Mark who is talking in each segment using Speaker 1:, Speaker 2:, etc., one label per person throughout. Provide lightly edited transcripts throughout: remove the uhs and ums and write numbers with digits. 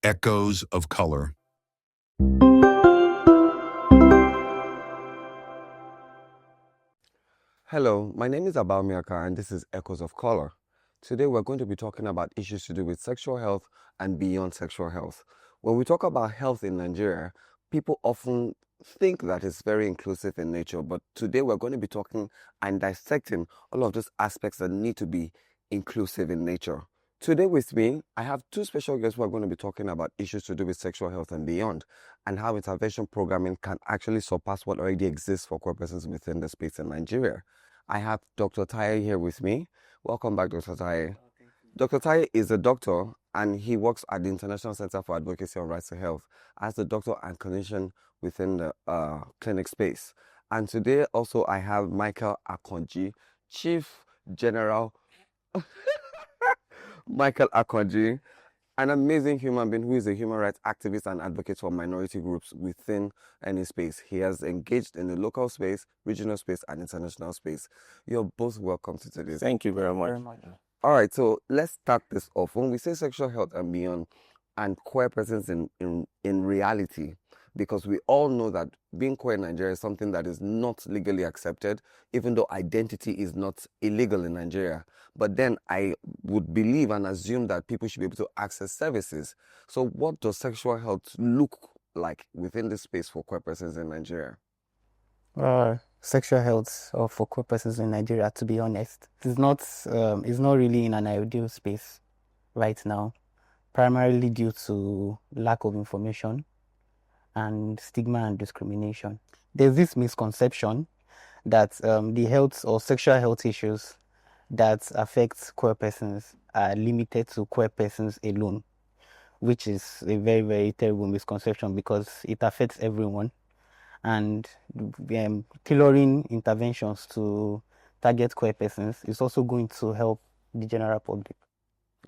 Speaker 1: Echoes of Color.
Speaker 2: Hello, my name is Taiwo Morakiyan and this is Echoes of Color. Today we're going to be talking about issues to do with sexual health and beyond sexual health. When we talk about health in Nigeria, people often think that it's very inclusive in nature, but today we're going to be talking and dissecting all of those aspects that need to be inclusive in nature. Today with me, I have two special guests who are going to be talking about issues to do with sexual health and beyond, and how intervention programming can actually surpass what already exists for queer persons within the space in Nigeria. I have Dr. Taiwo here with me. Welcome back, Dr. Taiwo. Dr. Taiwo is a doctor and he works at the International Center for Advocacy on Rights to Health as the doctor and clinician within the clinic space. And today also I have Michael Akanji, Chief General Michael Akanji, an amazing human being who is a human rights activist and advocate for minority groups within any space. He has engaged in the local space, regional space, and international space. You're both welcome to today's.
Speaker 3: Thank you very much.
Speaker 2: All right, so let's start this off. When we say sexual health and beyond, and queer persons in reality, because we all know that being queer in Nigeria is something that is not legally accepted, even though identity is not illegal in Nigeria. But then I would believe and assume that people should be able to access services. So what does sexual health look like within this space for queer persons in Nigeria?
Speaker 4: Sexual health for queer persons in Nigeria, to be honest, is not really in an ideal space right now, primarily due to lack of information and stigma and discrimination. There's this misconception that the health or sexual health issues that affect queer persons are limited to queer persons alone, which is a very, very terrible misconception because it affects everyone. And tailoring interventions to target queer persons is also going to help the general public.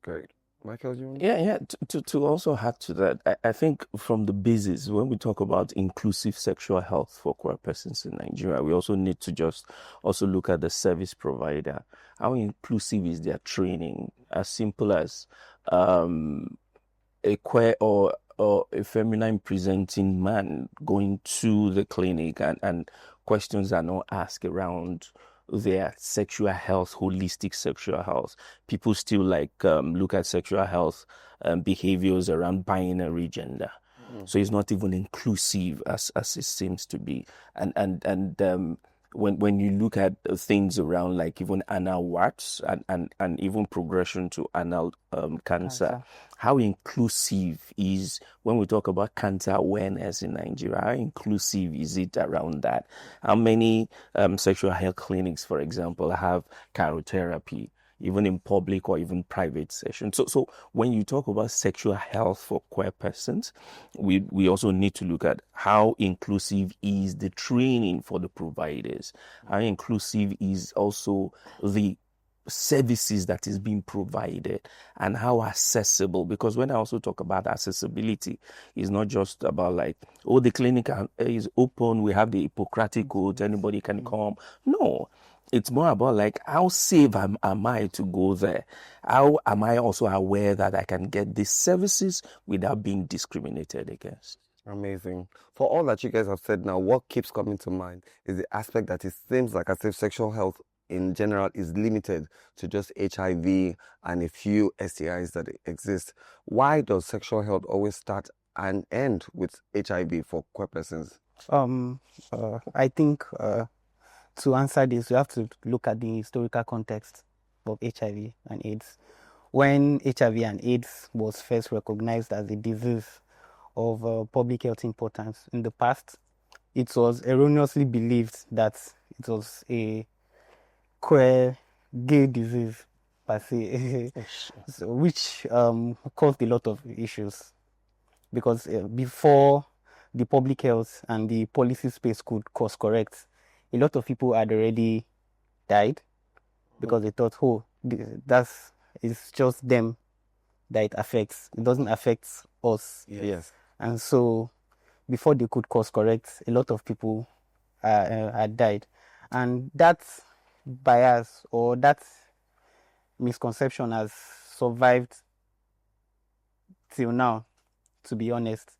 Speaker 2: Great. Michael, you want?
Speaker 3: Yeah. To also add to that, I think from the basis, when we talk about inclusive sexual health for queer persons in Nigeria, we also need to just also look at the service provider. How inclusive is their training? As simple as a queer or a feminine presenting man going to the clinic and questions are not asked around their sexual health, holistic sexual health. People still look at sexual health behaviors around binary gender. So it's not even inclusive as it seems to be. And when you look at things around like even anal warts and even progression to anal cancer, how inclusive is, when we talk about cancer awareness in Nigeria, how inclusive is it around that? How many sexual health clinics, for example, have cryotherapy, even in public or even private sessions? So when you talk about sexual health for queer persons, we also need to look at how inclusive is the training for the providers, how inclusive is also the services that is being provided, and how accessible. Because when I also talk about accessibility, it's not just about like, oh, the clinic is open, we have the Hippocratic Code, anybody can come. No, it's more about like, how safe am I to go there? How am I also aware that I can get these services without being discriminated against?
Speaker 2: Amazing. For all that you guys have said now, what keeps coming to mind is the aspect that it seems like as if sexual health in general is limited to just HIV and a few STIs that exist. Why does sexual health always start and end with HIV for queer persons?
Speaker 4: I think to answer this, we have to look at the historical context of HIV and AIDS. When HIV and AIDS was first recognized as a disease of public health importance in the past, it was erroneously believed that it was a queer gay disease per se, so, which caused a lot of issues because before the public health and the policy space could course correct, a lot of people had already died because they thought, oh, it's just them that it affects. It doesn't affect us.
Speaker 2: Yes.
Speaker 4: And so before they could course correct, a lot of people had died. And that bias or that misconception has survived till now. to be honest.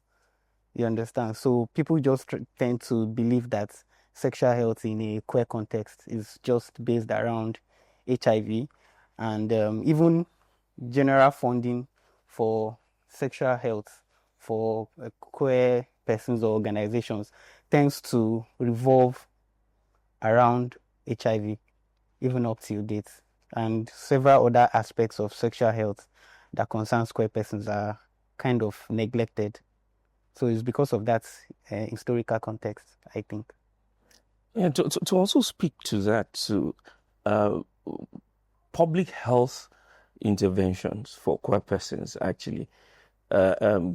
Speaker 4: You understand? So people just tend to believe that sexual health in a queer context is just based around HIV, and even general funding for sexual health for queer persons or organizations tends to revolve around HIV, even up till date, and several other aspects of sexual health that concerns queer persons are kind of neglected. So it's because of that historical context, I think.
Speaker 3: Yeah, to also speak to that, to public health interventions for queer persons actually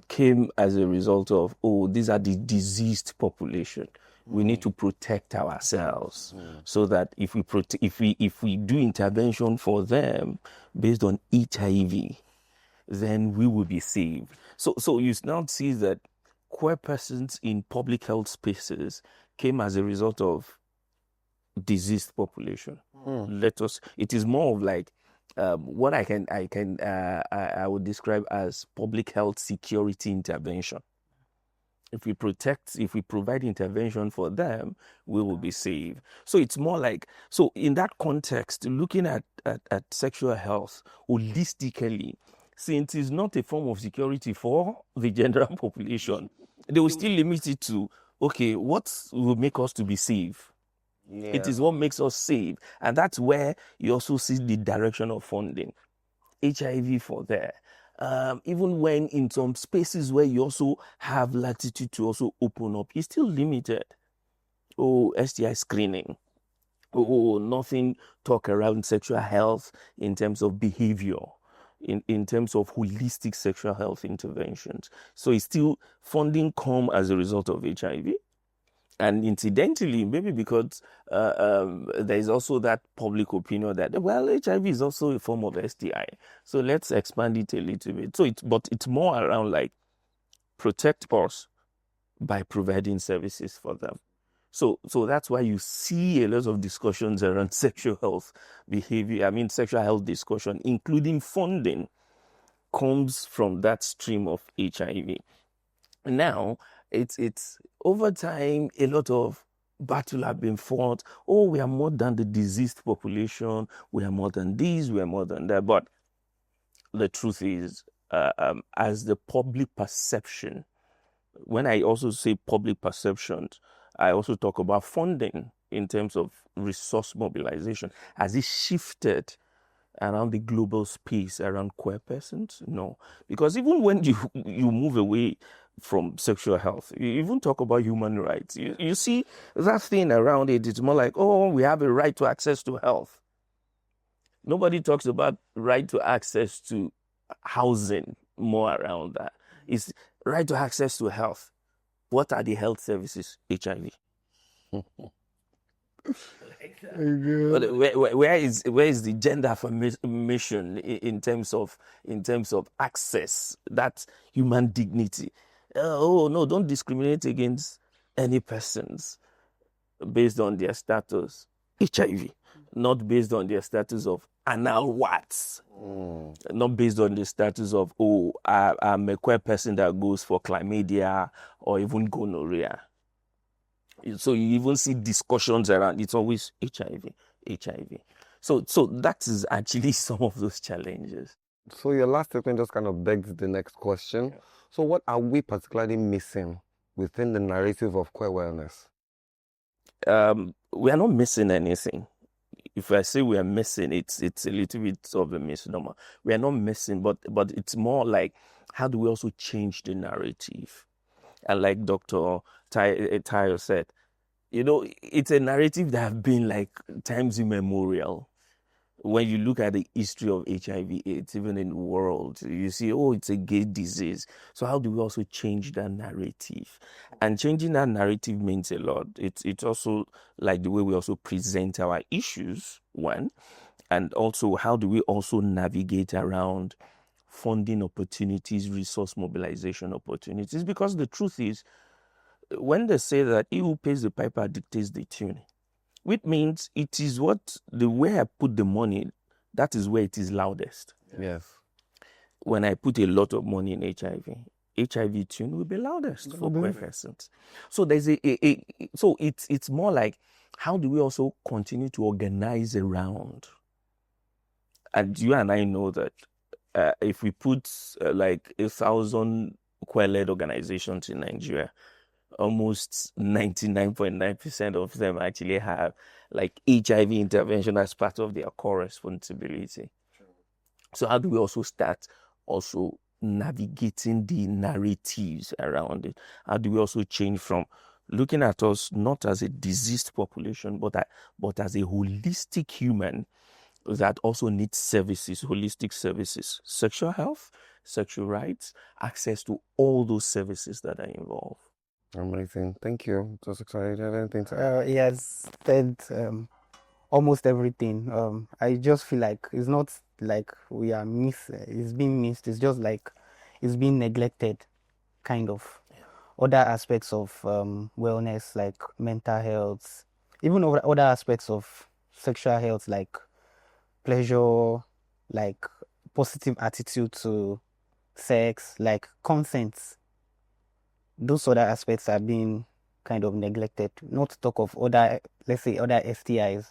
Speaker 3: came as a result of, these are the diseased population. We need to protect ourselves so that if we do intervention for them based on HIV, then we will be saved. So you now see that queer persons in public health spaces came as a result of diseased population. It is more of like what I would describe as public health security intervention. If we provide intervention for them, we will be saved. So it's more like, so in that context, looking at sexual health holistically, since it's not a form of security for the general population, they will still limit it to, okay, what will make us to be safe?
Speaker 2: Yeah.
Speaker 3: It is what makes us safe. And that's where you also see the direction of funding. HIV for there. Even when in some spaces where you also have latitude to also open up, it's still limited. STI screening. Nothing talk around sexual health in terms of behavior, in terms of holistic sexual health interventions. So it's still funding come as a result of HIV. And incidentally, maybe because there is also that public opinion that, well, HIV is also a form of STI. So let's expand it a little bit. But it's more around like protect us by providing services for them. So that's why you see a lot of discussions around sexual health behavior. Sexual health discussion, including funding, comes from that stream of HIV. Now, it's over time, a lot of battle have been fought. We are more than the diseased population. We are more than this, we are more than that. But the truth is, as the public perception, when I also say public perception, I also talk about funding in terms of resource mobilization. Has it shifted around the global space around queer persons? No. Because even when you move away from sexual health, you even talk about human rights. You see that thing around it, it's more like, we have a right to access to health. Nobody talks about right to access to housing more around that. It's right to access to health. What are the health services? HIV. But where is the gender affirmation in terms of access, that human dignity? No, don't discriminate against any persons based on their status. HIV, not based on their status of anal warts, not based on the status of I'm a queer person that goes for chlamydia or even gonorrhea. So you even see discussions around, it's always HIV. So that is actually some of those challenges.
Speaker 2: So your last statement just kind of begs the next question. Yeah. So what are we particularly missing within the narrative of queer wellness?
Speaker 3: We are not missing anything. If I say we are missing, it's a little bit of a misnomer. We are not missing, but it's more like, how do we also change the narrative? And like Dr. Taiwo said, it's a narrative that have been like times immemorial. When you look at the history of HIV/AIDS, even in the world, you see, it's a gay disease. So how do we also change that narrative? And changing that narrative means a lot. It's also like the way we also present our issues, one, and also how do we also navigate around funding opportunities, resource mobilization opportunities? Because the truth is, when they say that he who pays the piper dictates the tune, which means it is the way I put the money, that is where it is loudest.
Speaker 2: Yes.
Speaker 3: When I put a lot of money in HIV, HIV tune will be loudest for queer persons. So there's so it's more like, how do we also continue to organize around? And you and I know that if we put like 1,000 queer-led organizations in Nigeria, almost 99.9% of them actually have like HIV intervention as part of their core responsibility. So how do we also start also navigating the narratives around it? How do we also change from looking at us not as a diseased population, but as a holistic human that also needs services, holistic services, sexual health, sexual rights, access to all those services that are involved?
Speaker 2: Amazing. Thank you. Just excited. Have anything to add?
Speaker 4: He has said almost everything. I just feel like it's not like we are it's being missed. It's just like it's being neglected, kind of. Other aspects of wellness, like mental health, even other aspects of sexual health, like pleasure, like positive attitude to sex, like consent. Those other aspects are being kind of neglected. Not to talk of other, let's say, other STIs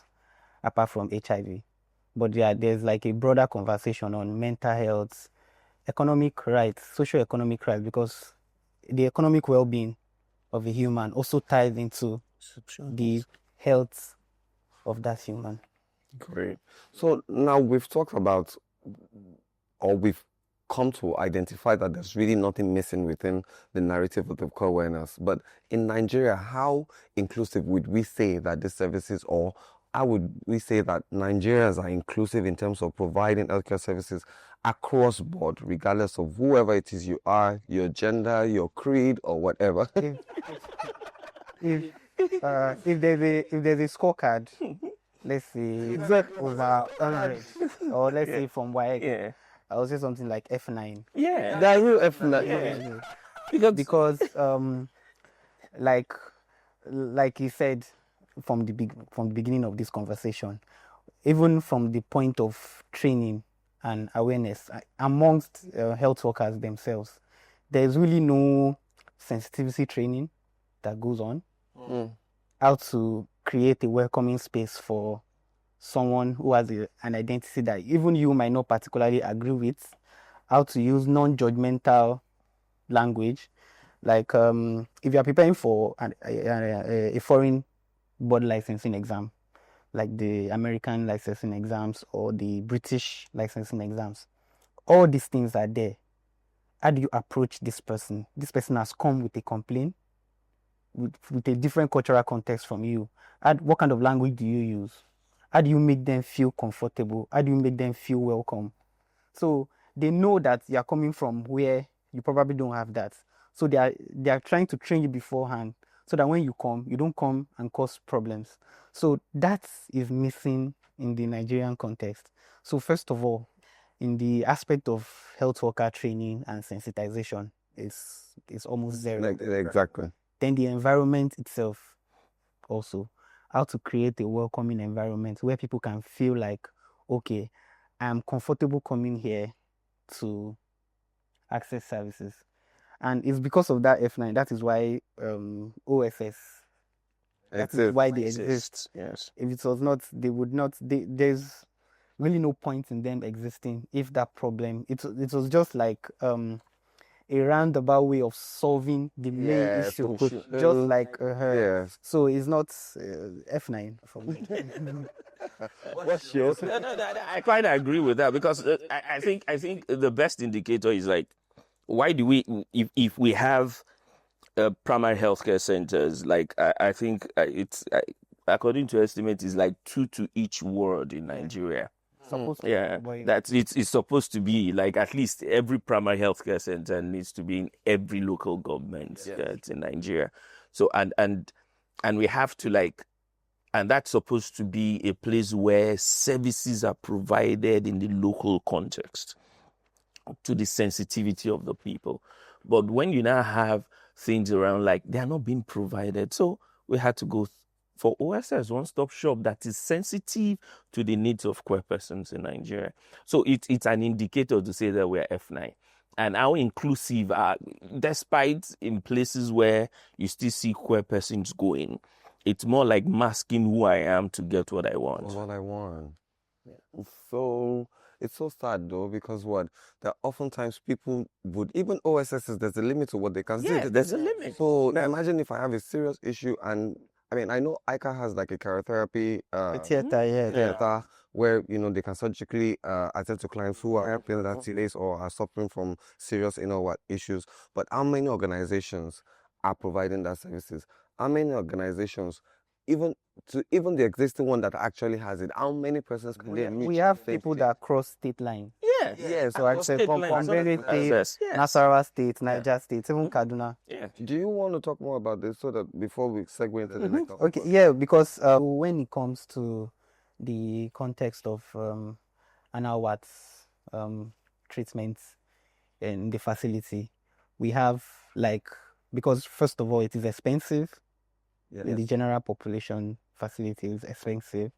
Speaker 4: apart from HIV. But yeah, there's like a broader conversation on mental health, economic rights, socio-economic rights, because the economic well-being of a human also ties into the health of that human.
Speaker 2: Great. So now we've talked about, or we've come to identify that there's really nothing missing within the narrative of the core awareness. But in Nigeria, how inclusive would we say that these services, or how would we say that Nigerians are inclusive in terms of providing healthcare services across board, regardless of whoever it is you are, your gender, your creed, or whatever?
Speaker 4: If there's a scorecard, let's say over 100, or let's say from YX, I would say something like F9.
Speaker 3: Yeah,
Speaker 2: That real F9.
Speaker 4: Because like he said from the beginning of this conversation, even from the point of training and awareness amongst health workers themselves, there's really no sensitivity training that goes on. How to create a welcoming space for someone who has an identity that even you might not particularly agree with. How to use non-judgmental language, like if you are preparing for a foreign board licensing exam, like the American licensing exams or the British licensing exams, all these things are there. How do you approach this person? This person has come with a complaint, with a different cultural context from you. What kind of language do you use? How do you make them feel comfortable? How do you make them feel welcome? So they know that you are coming from where you probably don't have that. So they are trying to train you beforehand, so that when you come, you don't come and cause problems. So that is missing in the Nigerian context. So first of all, in the aspect of health worker training and sensitization, it's almost zero.
Speaker 2: Exactly.
Speaker 4: Then the environment itself also, how to create a welcoming environment where people can feel like, okay, I'm comfortable coming here to access services. And it's because of that F9, that is why OSS, that is why they exist.
Speaker 3: Yes.
Speaker 4: If it was not, they would not, there's really no point in them existing if that problem, it was just like a roundabout way of solving the main issue, just like
Speaker 2: Yes.
Speaker 4: So it's not F9 for me.
Speaker 2: What's yours?
Speaker 3: No, I quite agree with that, because I think the best indicator is like, why do we, if we have primary healthcare centers, like I think it's according to estimates, is like 2 to each ward in Nigeria. It's supposed to be like at least every primary healthcare center needs to be in every local government that's in Nigeria. So and we have to like, and that's supposed to be a place where services are provided in the local context to the sensitivity of the people. But when you now have things around like they are not being provided, so we had to go for OSS, one-stop shop that is sensitive to the needs of queer persons in Nigeria. So it's an indicator to say that we're F9. and how inclusive despite in places where you still see queer persons going, it's more like masking who I am to get what I want.
Speaker 2: What I want. So it's so sad though, because what, that oftentimes people would, even OSSs, there's a limit to what they can say.
Speaker 3: Yeah, there's a limit.
Speaker 2: So now imagine if I have a serious issue, and I mean, I know ICA has like a cryotherapy
Speaker 4: Theater, yeah.
Speaker 2: theater where, you know, they can surgically attend to clients who are delays or are suffering from serious, you know what, issues. But how many organizations are providing that services? How many organizations, even the existing one that actually has it, how many persons can they reach?
Speaker 4: We have people that cross state lines.
Speaker 3: Yeah.
Speaker 4: So I said from Benue State,
Speaker 3: Yes.
Speaker 4: Nasarawa State, Niger State, even Kaduna.
Speaker 3: Yeah.
Speaker 2: Do you want to talk more about this so that before we segue into the next topic?
Speaker 4: Okay, yeah, because when it comes to the context of anal wax treatments in the facility, we have like, because first of all, it is expensive. In the general population, facility is expensive,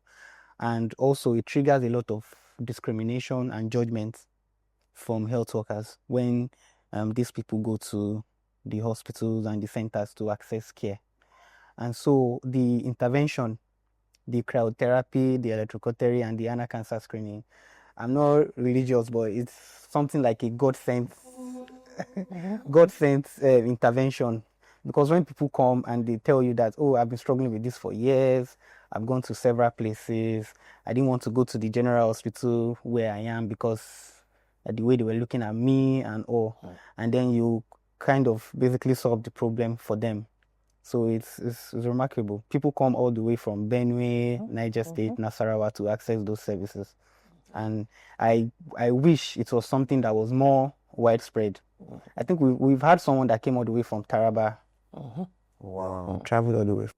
Speaker 4: and also it triggers a lot of discrimination and judgment from health workers when these people go to the hospitals and the centers to access care. And so the intervention, the cryotherapy, the electrocautery, and the anal cancer screening, I'm not religious, but it's something like a God-sent intervention. Because when people come and they tell you that, oh, I've been struggling with this for years, I've gone to several places, I didn't want to go to the general hospital where I am because the way they were looking at me and all, and then you kind of basically solve the problem for them. So it's remarkable. People come all the way from Benue, Niger State, Nasarawa to access those services. And I wish it was something that was more widespread. I think we've had someone that came all the way from Taraba.
Speaker 2: Wow.
Speaker 4: Traveled all the way.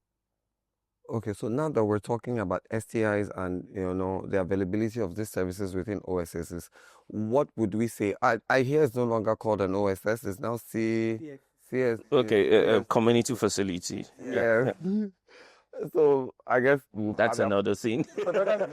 Speaker 2: Okay, so now that we're talking about STIs and, you know, the availability of these services within OSSs, what would we say? I hear it's no longer called an OSS, it's now CS.
Speaker 3: Okay, community facility.
Speaker 2: Yeah. So I guess
Speaker 3: That's another thing.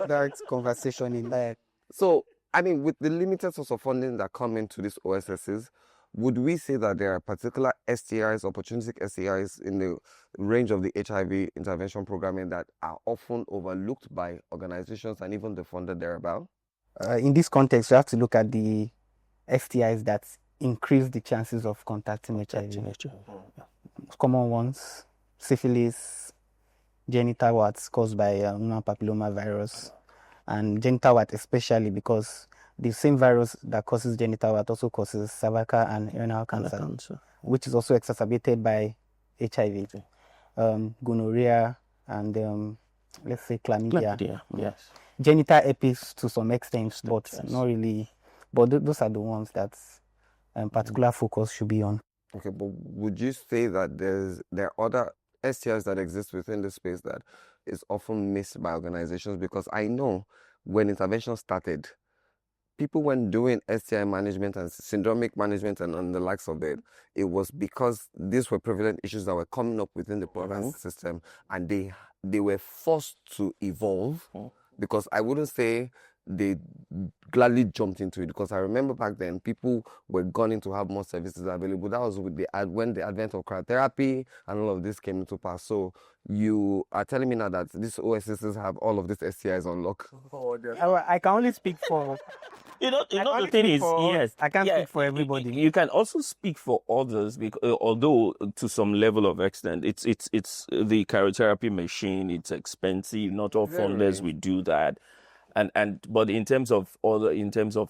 Speaker 4: That's conversation in there.
Speaker 2: So, I mean, with the limited source of funding that come into these OSSs, would we say that there are particular STIs, opportunistic STIs in the range of the HIV intervention programming that are often overlooked by organizations and even the funder thereabout?
Speaker 4: In this context, you have to look at the STIs that increase the chances of contacting HIV. Common ones: syphilis, genital warts caused by human papilloma virus, and genital wart especially because the same virus that causes genital wart also causes cervical and anal cancer, which is also exacerbated by HIV, gonorrhea, and let's say chlamydia.
Speaker 3: Yes.
Speaker 4: Genital herpes to some extent, but not really. But those are the ones that particular focus should be on.
Speaker 2: Okay, but would you say that there are other STIs that exist within the space that is often missed by organizations? Because I know when intervention started, people when doing STI management and syndromic management and the likes of it, it was because these were prevalent issues that were coming up within the program system, and they were forced to evolve. Because I wouldn't say they gladly jumped into it, because I remember back then people were gunning to have more services available. That was with when the advent of cryotherapy and all of this came into pass. So you are telling me now that these OSSs have all of these STIs on lock?
Speaker 4: I can only speak for.
Speaker 3: You know the thing is, yes,
Speaker 4: I can't speak for everybody.
Speaker 3: You can also speak for others, because although to some level of extent, it's the cryotherapy machine. It's expensive. Not all funders will do that. But in terms of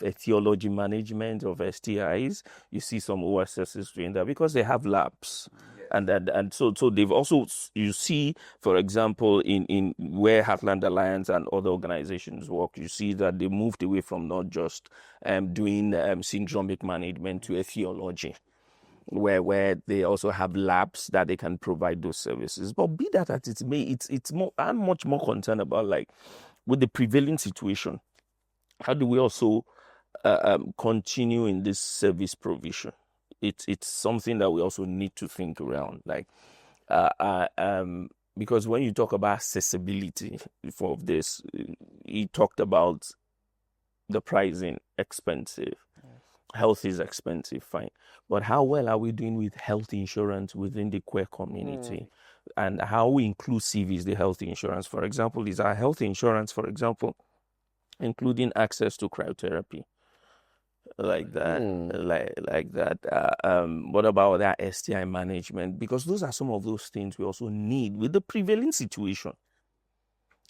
Speaker 3: etiology management of STIs, you see some OSSs doing that because they have labs. And so they've also, you see, for example, in where Heartland Alliance and other organizations work, you see that they moved away from not just doing syndromic management to etiology, where they also have labs that they can provide those services. But be that as it may, it's more. I'm much more concerned about, like, with the prevailing situation, how do we also continue in this service provision? It's something that we also need to think around, like, because when you talk about accessibility for this, he talked about the pricing expensive. Health is expensive, fine. But how well are we doing with health insurance within the queer community? And how inclusive is the health insurance? For example, is our health insurance, for example, including access to cryotherapy? Like that, like that. What about that STI management? Because those are some of those things we also need with the prevailing situation.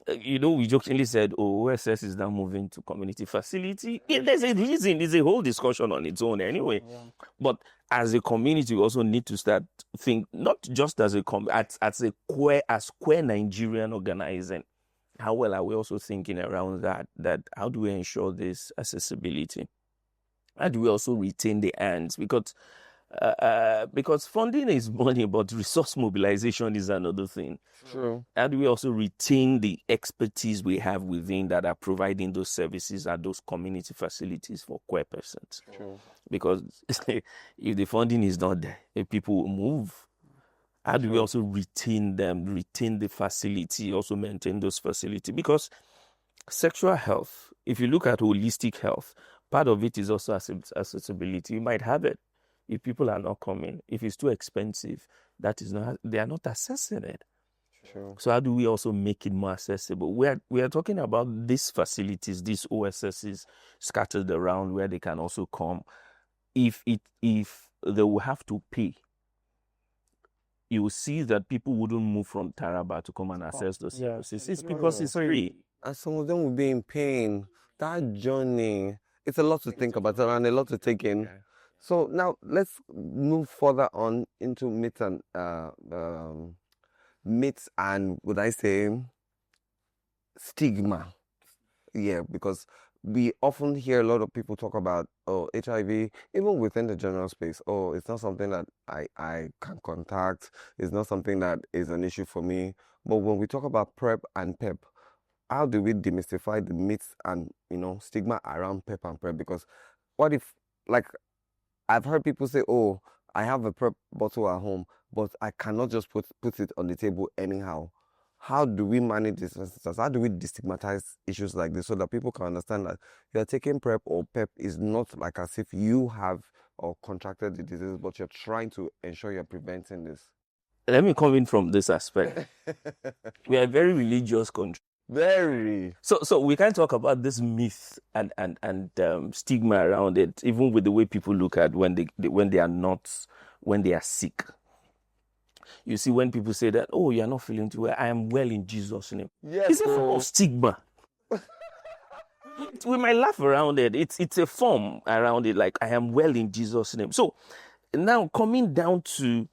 Speaker 3: We jokingly said, "Oh, OSS is now moving to community facility." There's a reason. There's a whole discussion on its own, anyway. Yeah. But as a community, we also need to start think not just as a queer Nigerian organizing. How well are we also thinking around that? That how do we ensure this accessibility? How do we also retain the hands? Because funding is money, but resource mobilization is another thing.
Speaker 2: True.
Speaker 3: How do we also retain the expertise we have within that are providing those services at those community facilities for queer persons?
Speaker 2: True.
Speaker 3: Because if the funding is not there, people will move. How do we also retain them, retain the facility, also maintain those facilities? Because sexual health, if you look at holistic health, part of it is also accessibility. You might have it. If people are not coming, if it's too expensive, they are not accessing it.
Speaker 2: Sure.
Speaker 3: So how do we also make it more accessible? We are talking about these facilities, these OSSs scattered around where they can also come. If they will have to pay, you will see that people wouldn't move from Taraba to come and access those services. It's because it's free.
Speaker 2: And some of them will be in pain. That journey, it's a lot to think about and a lot to take in. So now let's move further on into myths and would I say stigma. Yeah, because we often hear a lot of people talk about HIV, even within the general space. It's not something that I can contact. It's not something that is an issue for me. But when we talk about PrEP and PEP, how do we demystify the myths and stigma around PEP and PrEP? Because what if, like, I've heard people say, "Oh, I have a PrEP bottle at home, but I cannot just put it on the table anyhow." How do we manage this? How do we destigmatize issues like this so that people can understand that you're taking PrEP or PEP is not like as if you have or contracted the disease, but you're trying to ensure you're preventing this?
Speaker 3: Let me come in from this aspect. We are very religious country.
Speaker 2: Very.
Speaker 3: So we can talk about this myth and stigma around it, even with the way people look at when they are sick. You see, when people say that, "Oh, you are not feeling too well," "I am well in Jesus' name."
Speaker 2: Yes,
Speaker 3: it's a form of stigma. We might laugh around it. It's a form around it, like, "I am well in Jesus' name." So now coming down to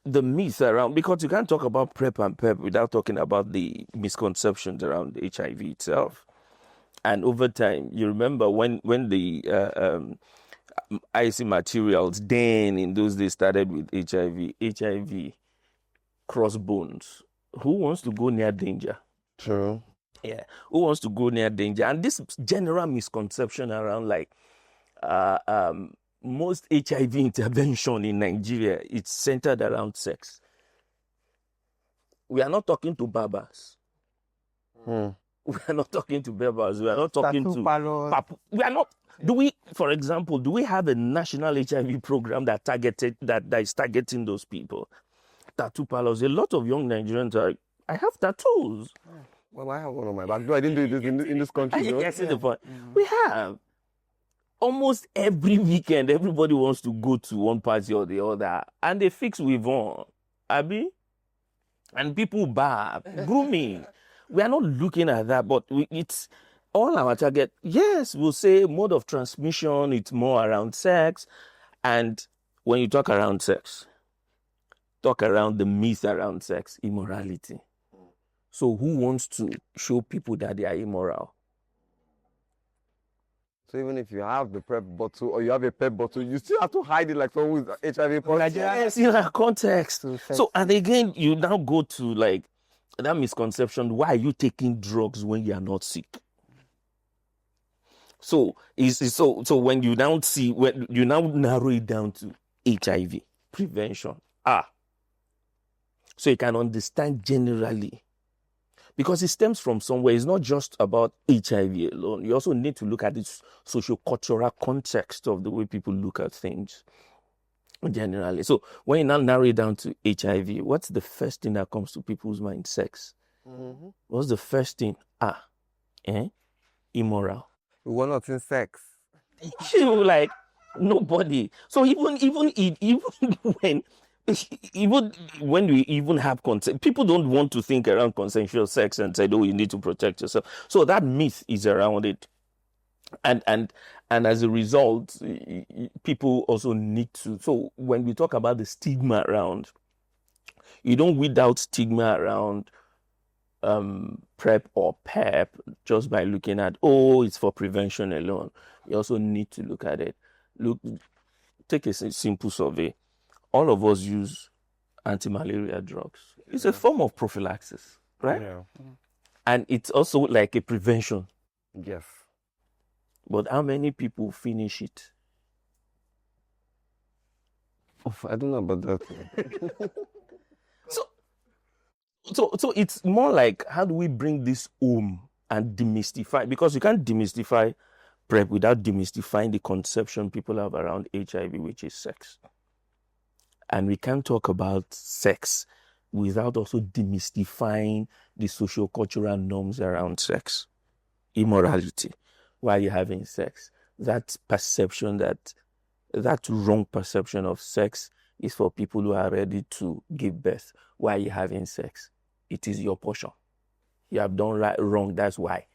Speaker 3: the myth around, because you can't talk about PrEP and PEP without talking about the misconceptions around HIV itself. And over time, you remember when the IC materials then in those days started with HIV, crossbones. Who wants to go near danger?
Speaker 2: True.
Speaker 3: Yeah. Who wants to go near danger? And this general misconception around, like, most HIV intervention in Nigeria, it's centered around sex. We are not talking to barbers. We are not talking to barbers. We are not talking to we are not. For example, do we have a national HIV program that is targeting those people? Tattoo parlors. A lot of young Nigerians are, "I have tattoos."
Speaker 2: Well, I have one on my back. I didn't do this in this country.
Speaker 3: Yes, the point. We have. Almost every weekend, everybody wants to go to one party or the other, and they fix with one, Abi, and people barb, grooming. We are not looking at that, but it's all our target. Yes, we'll say mode of transmission, it's more around sex, and when you talk around sex, talk around the myth around sex, immorality. So who wants to show people that they are immoral?
Speaker 2: So even if you have the PrEP bottle or you have a PEP bottle, you still have to hide it like someone with HIV positive.
Speaker 3: Yes, in a context. So, and again, you now go to, like, that misconception. Why are you taking drugs when you are not sick? So when you now see, when you now narrow it down to HIV prevention, so you can understand generally. because it stems from somewhere. It's not just about HIV alone. You also need to look at the socio-cultural context of the way people look at things generally. So when you now narrow it down to HIV, what's the first thing that comes to people's mind? Sex.
Speaker 2: Mm-hmm.
Speaker 3: What's the first thing? Immoral.
Speaker 2: We're not in sex.
Speaker 3: Like nobody. So even when we even have consent, people don't want to think around consensual sex and say, "Oh, you need to protect yourself." So that myth is around it, and as a result, people also need to. So when we talk about the stigma around, you don't weed out stigma around PrEP or PEP just by looking at, it's for prevention alone. You also need to look at it. Take a simple survey. All of us use anti-malaria drugs. It's a form of prophylaxis, right?
Speaker 2: Yeah.
Speaker 3: And it's also like a prevention.
Speaker 2: Yes.
Speaker 3: But how many people finish it?
Speaker 2: I don't know about that.
Speaker 3: So it's more like, how do we bring this home and demystify? Because you can't demystify PrEP without demystifying the conception people have around HIV, which is sex. And we can't talk about sex without also demystifying the socio-cultural norms around sex. Immorality while you're having sex. That perception, that wrong perception of sex is for people who are ready to give birth while you're having sex. It is your portion. You have done wrong, that's why.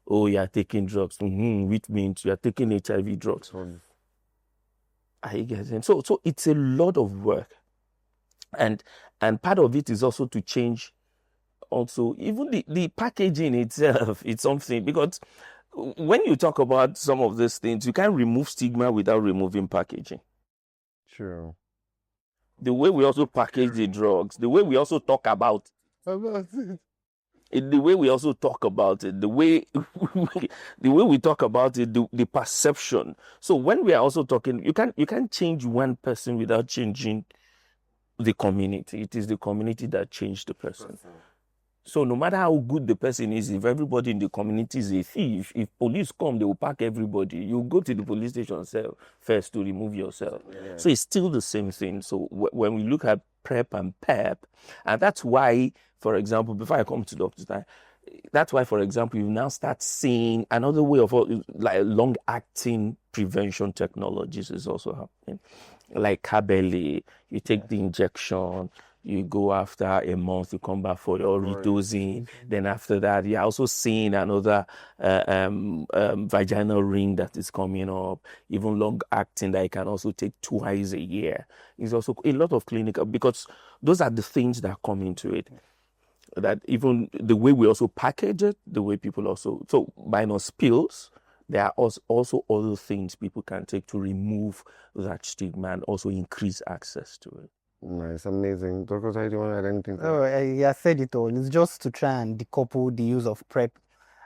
Speaker 3: You are taking drugs, which means you are taking HIV drugs. Are you getting? So it's a lot of work. And part of it is also to change also even the packaging itself. It's something, because when you talk about some of these things, you can't remove stigma without removing packaging.
Speaker 2: True.
Speaker 3: The way we also package the drugs, the way we also talk about it, the way we also talk about it, the way we talk about it, the perception. So when we are also talking, you can't change one person without changing the community. It is the community that changed the person. So no matter how good the person is, if everybody in the community is a thief, if police come, they will pack everybody. You go to the police station first to remove yourself. Yeah. So it's still the same thing. So when we look at PrEP and PEP, and that's why, for example, before I come to Dr. That's why, for example, you now start seeing another way of like long-acting prevention technologies is also happening. Like Kabeli, you take the injection, you go after a month, you come back for your redosing. Then after that, you're also seeing another vaginal ring that is coming up, even long-acting that you can also take twice a year. It's also a lot of clinical, because those are the things that come into it. That even the way we also package it, the way people also, so minus pills, there are also other things people can take to remove that stigma and also increase access to it.
Speaker 2: Nice, amazing. Dr. Tai, do you want to add anything?
Speaker 4: I said it all. It's just to try and decouple the use of PrEP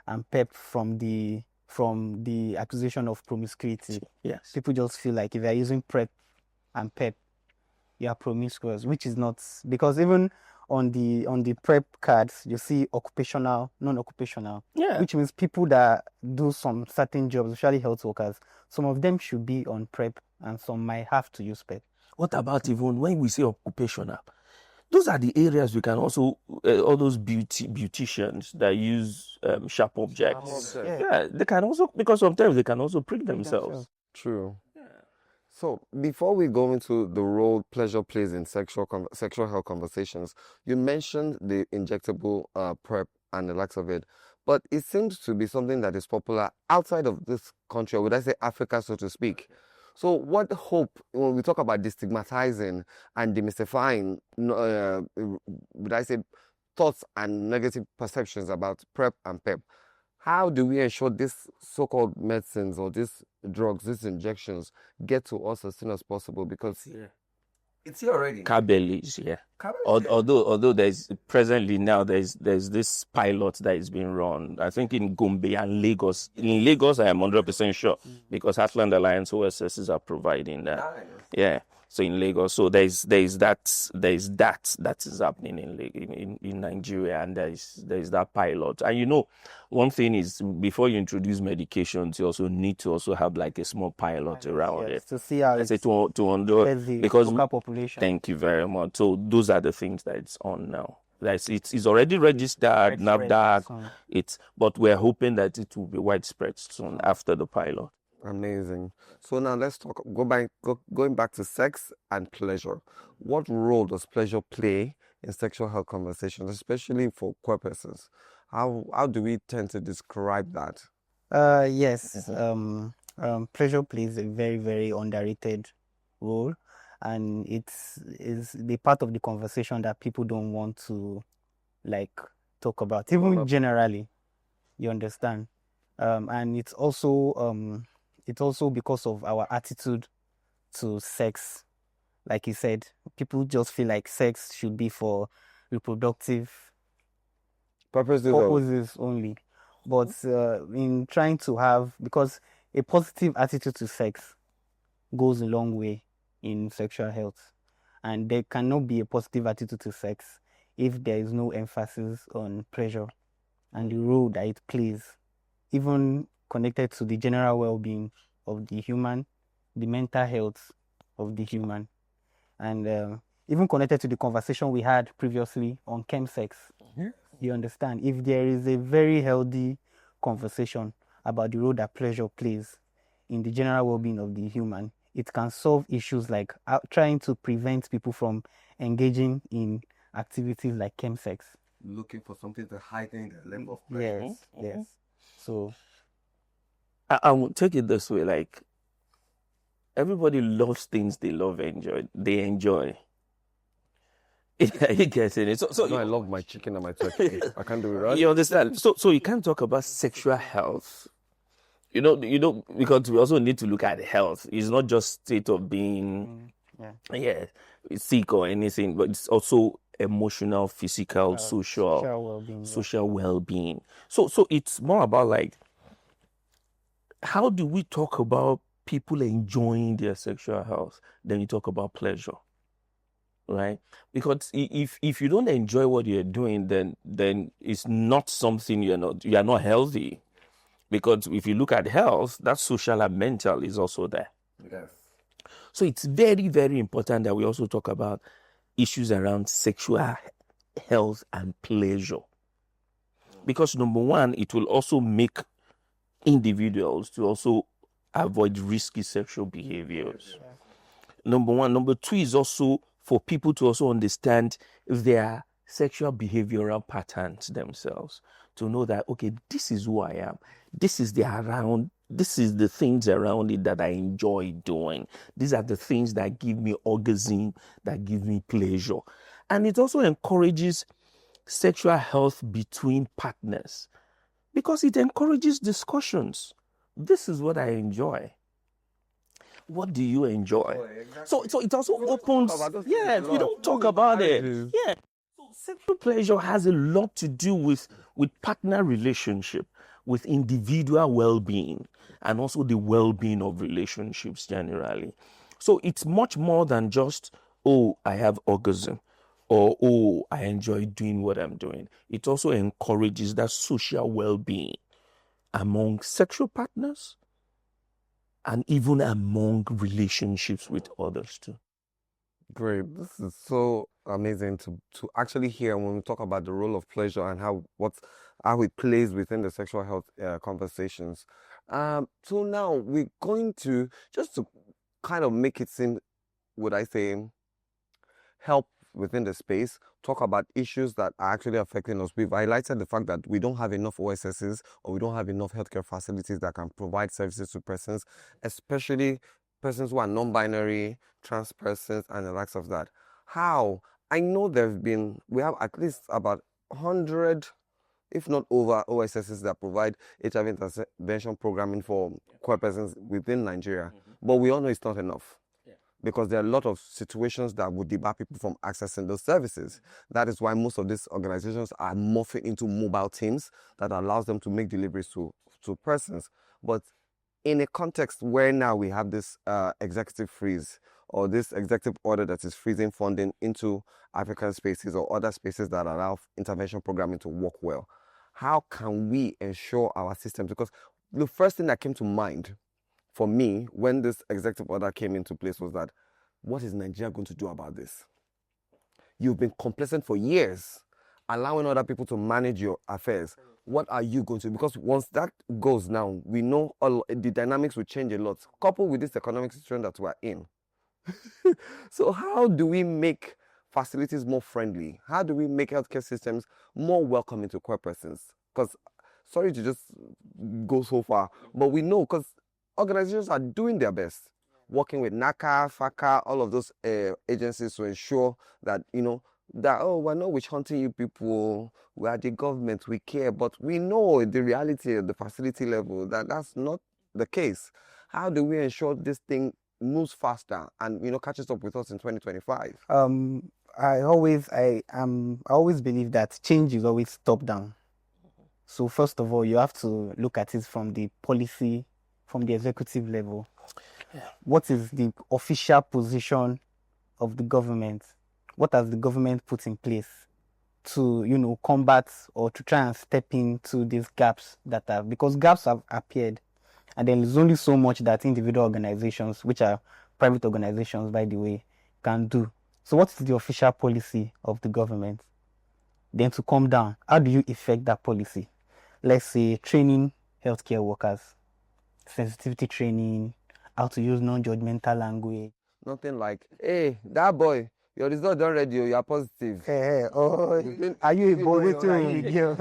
Speaker 4: and PEP from the accusation of promiscuity.
Speaker 3: Yes.
Speaker 4: People just feel like if they're using PrEP and PEP, you are promiscuous, which is not, because even on the PrEP cards, you see occupational, non-occupational, which means people that do some certain jobs, especially health workers. Some of them should be on PrEP and some might have to use PEP.
Speaker 3: What about even when we say occupational? Those are the areas we can also, all those beauticians that use sharp objects. Yeah, they can also, because sometimes they can also prick themselves.
Speaker 2: True. So before we go into the role pleasure plays in sexual health conversations, you mentioned the injectable PrEP and the likes of it, but it seems to be something that is popular outside of this country, or would I say Africa, so to speak. So what hope, when we talk about destigmatizing and demystifying, would I say, thoughts and negative perceptions about PrEP and PEP, how do we ensure these so-called medicines or these drugs, these injections, get to us as soon as possible? Because it's here already.
Speaker 3: Kabeli is here. Although there's presently now there's this pilot that is being run, I think in Gombe and Lagos. In Lagos, I am 100% sure, because Heartland Alliance OSSs are providing that. Nice. Yeah. So in Lagos, so there's that is happening in Nigeria, and there's that pilot. And you know, one thing is, before you introduce medications, you also need to also have like a small pilot around
Speaker 4: Yes,
Speaker 3: it.
Speaker 4: to see how
Speaker 3: I say
Speaker 4: it's
Speaker 3: to under
Speaker 4: affects the
Speaker 3: because
Speaker 4: local population.
Speaker 3: thank you very much. So those are the things that it's on now. It's already registered,
Speaker 4: Widespread
Speaker 3: NAFDAC.
Speaker 4: soon.
Speaker 3: But we're hoping that it will be widespread soon after the pilot.
Speaker 2: Amazing. So now let's going back to sex and pleasure. What role does pleasure play in sexual health conversations, especially for queer persons? How do we tend to describe that?
Speaker 4: Yes. Pleasure plays a very, very underrated role, and is the part of the conversation that people don't want to like talk about, even generally. You understand? And it's also because of our attitude to sex. Like you said, people just feel like sex should be for reproductive purposes only. But in trying to have, because a positive attitude to sex goes a long way in sexual health, and there cannot be a positive attitude to sex if there is no emphasis on pleasure and the role that it plays, even connected to the general well-being of the human, the mental health of the human, and even connected to the conversation we had previously on chemsex. You understand? If there is a very healthy conversation about the role that pleasure plays in the general well-being of the human, it can solve issues like trying to prevent people from engaging in activities like chemsex.
Speaker 2: Looking for something to heighten the level of pleasure.
Speaker 4: Yes, yes. So
Speaker 3: I will take it this way, like everybody loves things they enjoy. You get it. So
Speaker 2: I love my chicken and my turkey. I can't do it, right?
Speaker 3: You understand? So you can't talk about sexual health. You know, because we also need to look at health. It's not just state of being sick or anything, but it's also emotional, physical, social well-being. So it's more about like, how do we talk about people enjoying their sexual health? Then you talk about pleasure, right? Because if you don't enjoy what you're doing, then it's not something you are not healthy. Because if you look at health, that social and mental is also there.
Speaker 2: Yes.
Speaker 3: So it's very, very important that we also talk about issues around sexual health and pleasure. Because number one, it will also make individuals to also avoid risky sexual behaviors. Number one. Number two is also for people to also understand their sexual behavioral patterns themselves, to know that, okay, this is who I am. This is the things around it that I enjoy doing. These are the things that give me orgasm, that give me pleasure. And it also encourages sexual health between partners, because it encourages discussions. This is what I enjoy. What do you enjoy? Exactly. So it also opens. We don't talk about it. Yeah. So sexual pleasure has a lot to do with partner relationship, with individual well-being, and also the well-being of relationships generally. So it's much more than just, oh, I have orgasm, or oh, I enjoy doing what I'm doing. It also encourages that social well-being among sexual partners and even among relationships with others too.
Speaker 2: Great. This is so amazing to actually hear when we talk about the role of pleasure and how it plays within the sexual health conversations. So now we're going to, just to kind of make it seem, would I say, help within the space, talk about issues that are actually affecting us. We've highlighted the fact that we don't have enough OSSs, or we don't have enough healthcare facilities that can provide services to persons, especially persons who are non-binary, trans persons, and the likes of that. How? I know we have at least about 100, if not over, OSSs that provide HIV intervention programming for queer persons within Nigeria. But we all know it's not enough, because there are a lot of situations that would debar people from accessing those services. That is why most of these organizations are morphing into mobile teams that allows them to make deliveries to persons. But in a context where now we have this executive freeze or this executive order that is freezing funding into African spaces or other spaces that allow intervention programming to work well. How can we ensure our systems? Because the first thing that came to mind for me when this executive order came into place was that, what is Nigeria going to do about this? You've been complacent for years, allowing other people to manage your affairs. What are you going to do? Because once that goes now, we know the dynamics will change a lot, coupled with this economic situation that we're in. So how do we make facilities more friendly? How do we make healthcare systems more welcoming to queer persons? Because, sorry to just go so far, but we know, because organizations are doing their best, working with NACA, FACA, all of those agencies to ensure that, that, oh, we're not witch hunting you people, we are the government, we care, but we know the reality at the facility level that that's not the case. How do we ensure this thing moves faster and, catches up with us in 2025?
Speaker 4: I always believe that change is always top down. So first of all, you have to look at it from the policy, from the executive level. Yeah. What is the official position of the government? What has the government put in place to, combat or to try and step into these gaps that are, because gaps have appeared, and then there's only so much that individual organizations, which are private organizations, by the way, can do. So what is the official policy of the government? Then to come down, how do you effect that policy? Let's say training healthcare workers, sensitivity training, how to use non-judgmental language.
Speaker 2: Nothing like, hey, that boy, your result done ready, you are positive.
Speaker 4: Hey, oh, are you a boy or are you a girl?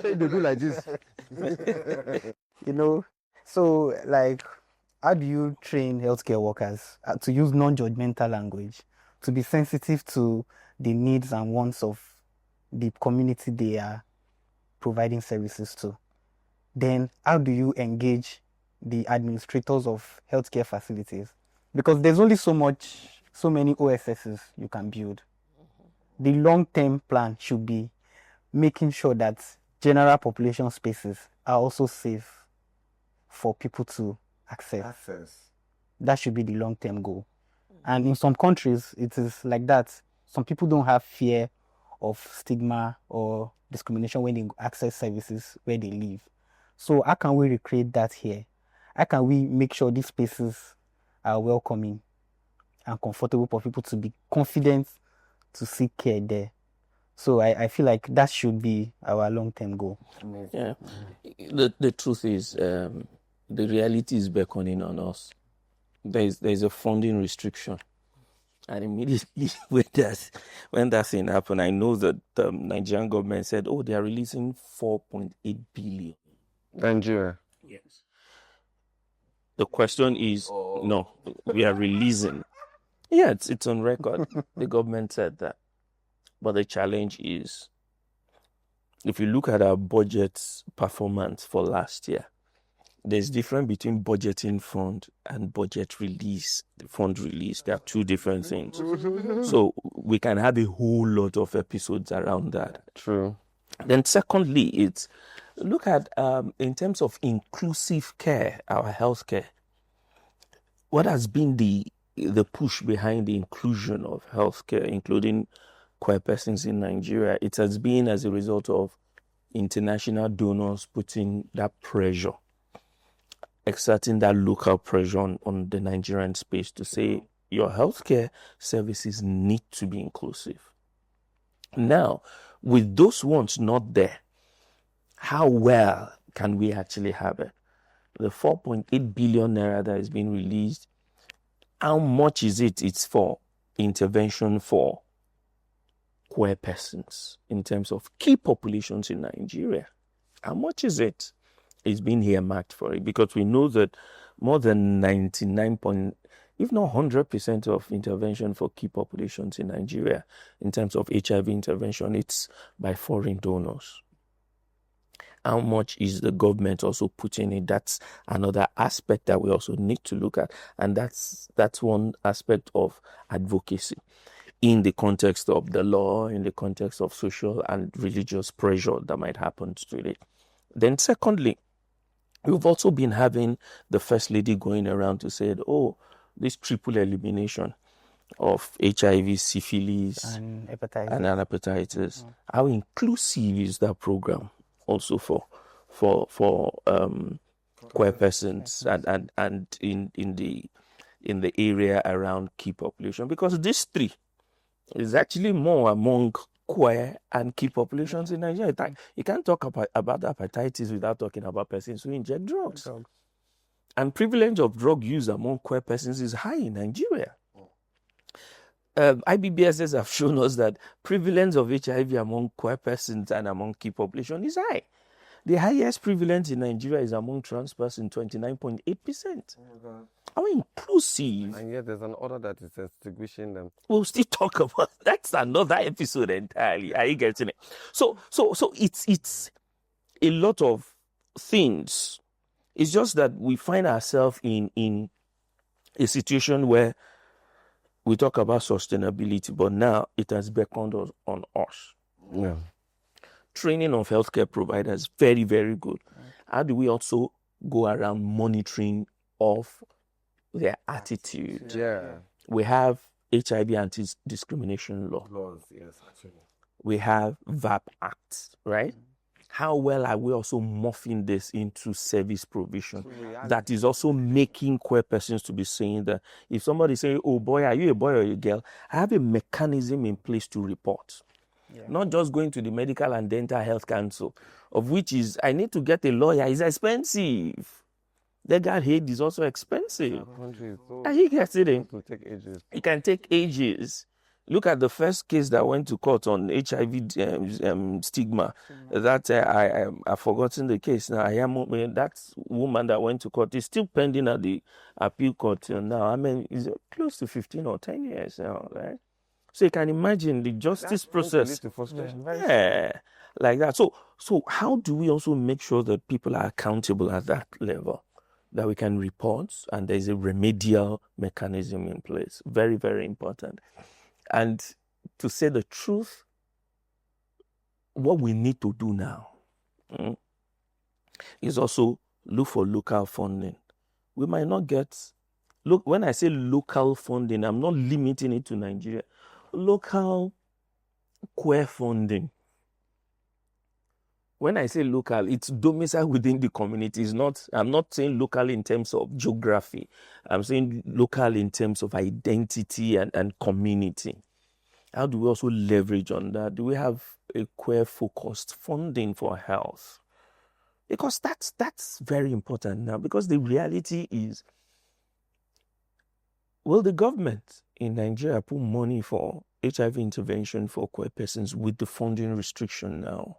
Speaker 2: They do like this.
Speaker 4: So like, how do you train healthcare workers to use non-judgmental language, to be sensitive to the needs and wants of the community they are providing services to? Then how do you engage the administrators of healthcare facilities? Because there's only so many OSSs you can build. The long-term plan should be making sure that general population spaces are also safe for people to access. That should be the long-term goal. And in some countries, it is like that. Some people don't have fear of stigma or discrimination when they access services where they live. So how can we recreate that here? How can we make sure these spaces are welcoming and comfortable for people to be confident to seek care there? So I feel like that should be our long-term goal.
Speaker 3: Yeah. The truth is, the reality is beckoning on us. There's a funding restriction. And immediately when that thing happened, I know that the Nigerian government said, oh, they are releasing 4.8 billion.
Speaker 2: Nigeria.
Speaker 3: Yes. The question is, no, we are releasing. Yeah, it's on record. The government said that. But the challenge is, if you look at our budget performance for last year, there's difference between budgeting fund and budget release, the fund release. They are two different things. So we can have a whole lot of episodes around that.
Speaker 2: True.
Speaker 3: Then secondly, it's look at, in terms of inclusive care, our healthcare, what has been the push behind the inclusion of healthcare, including queer persons in Nigeria? It has been as a result of international donors putting that pressure, exerting that local pressure on the Nigerian space to say your healthcare services need to be inclusive. Now, with those ones not there, how well can we actually have it? The 4.8 billion naira that is being released, how much is it? It's for intervention for queer persons in terms of key populations in Nigeria. How much is it? It's been earmarked for it, because we know that more than 99 if not 100% of intervention for key populations in Nigeria in terms of HIV intervention, it's by foreign donors. How much is the government also putting in? That's another aspect that we also need to look at. And that's one aspect of advocacy in the context of the law, in the context of social and religious pressure that might happen to it. Then secondly, we've also been having the First Lady going around to say, oh, this triple elimination of HIV, syphilis,
Speaker 4: And hepatitis.
Speaker 3: and hepatitis. How inclusive is that program also for queer persons and in the area around key population? Because these three is actually more among queer and key populations in Nigeria. You can't talk about hepatitis without talking about persons who inject drugs. And prevalence of drug use among queer persons is high in Nigeria. IBBSs have shown us that prevalence of HIV among queer persons and among key population is high. The highest prevalence in Nigeria is among trans persons, 29.8%. How inclusive.
Speaker 2: And yet there's an order that is extinguishing them.
Speaker 3: We'll still talk about that's another episode entirely. Are you getting it? So it's a lot of things. It's just that we find ourselves in a situation where we talk about sustainability, but now it has beckoned on us.
Speaker 2: Yeah.
Speaker 3: Training of healthcare providers, very, very good. How do we also go around monitoring of their attitude?
Speaker 2: Yeah.
Speaker 3: We have HIV anti-discrimination law.
Speaker 2: Laws, yes, actually.
Speaker 3: We have VAP Act, right? How well are we also morphing this into service provision that is also making queer persons to be saying that if somebody say, oh boy, are you a boy or a girl? I have a mechanism in place to report. Not just going to the Medical and Dental Health Council, of which is, I need to get a lawyer. It's expensive. Legal aid is also expensive. Are you getting it?
Speaker 2: To take ages.
Speaker 3: It can take ages. Look at the first case that went to court on HIV stigma. That I've forgotten the case now. That woman that went to court is still pending at the appeal court till now. I mean, it's close to 15 or 10 years now, right? So you can imagine the justice process. Yeah, like that. So how do we also make sure that people are accountable at that level? That we can report and there's a remedial mechanism in place. Very, very important. And to say the truth, what we need to do now is also look for local funding. We might not get, look, when I say local funding, I'm not limiting it to Nigeria. Local queer funding. When I say local, it's domicile within the community. I'm not saying local in terms of geography. I'm saying local in terms of identity and community. How do we also leverage on that? Do we have a queer-focused funding for health? Because that's very important now. Because the reality is, will the government in Nigeria put money for HIV intervention for queer persons with the funding restriction now?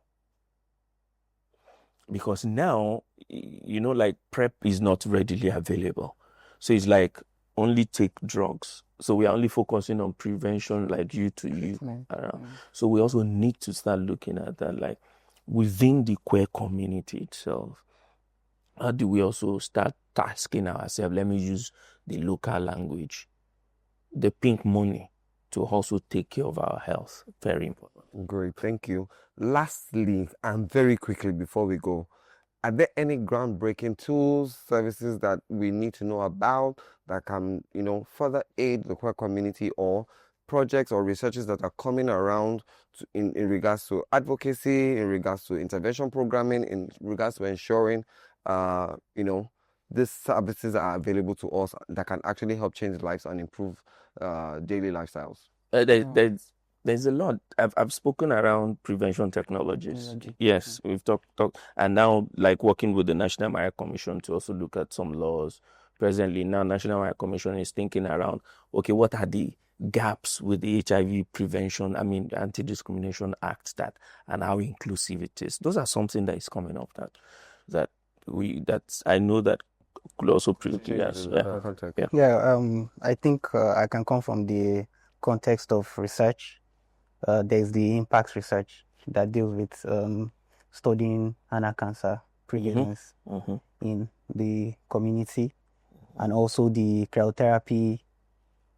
Speaker 3: Because now, like PrEP is not readily available. So it's like only take drugs. So we are only focusing on prevention, like you to you. So we also need to start looking at that, like within the queer community itself. How do we also start tasking ourselves? Let me use the local language, the pink money, to also take care of our health. Very important.
Speaker 2: Great, thank you. Lastly, and very quickly before we go, are there any groundbreaking tools, services that we need to know about that can, further aid the queer community, or projects or researches that are coming around in regards to advocacy, in regards to intervention programming, in regards to ensuring, these services are available to us that can actually help change lives and improve daily lifestyles?
Speaker 3: There's a lot. I've spoken around prevention technologies. Yes, we've talked, and now like working with the National Malaria Commission to also look at some laws. Presently, now National Malaria Commission is thinking around, okay, what are the gaps with the HIV prevention, Anti-Discrimination Act, and how inclusive it is. Those are something that is coming up that I know that could also yes.
Speaker 4: I think I can come from the context of research. There's the impact research that deals with studying anal cancer prevalence in the community, and also the cryotherapy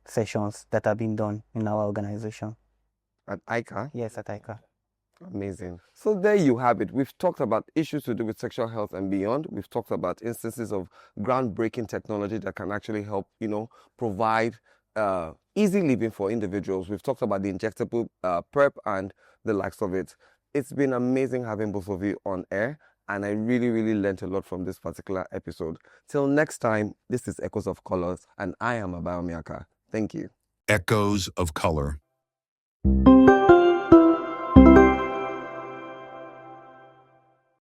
Speaker 4: sessions that have been done in our organization.
Speaker 2: At ICA?
Speaker 4: Yes, at ICA.
Speaker 2: Amazing. So there you have it. We've talked about issues to do with sexual health and beyond. We've talked about instances of groundbreaking technology that can actually help, provide easy living for individuals. We've talked about the injectable PrEP and the likes of it. It's been amazing having both of you on air, and I really, really learned a lot from this particular episode. Till next time, this is Echoes of Colors, and I am Abayomi Aka. Thank you.
Speaker 1: Echoes of Color.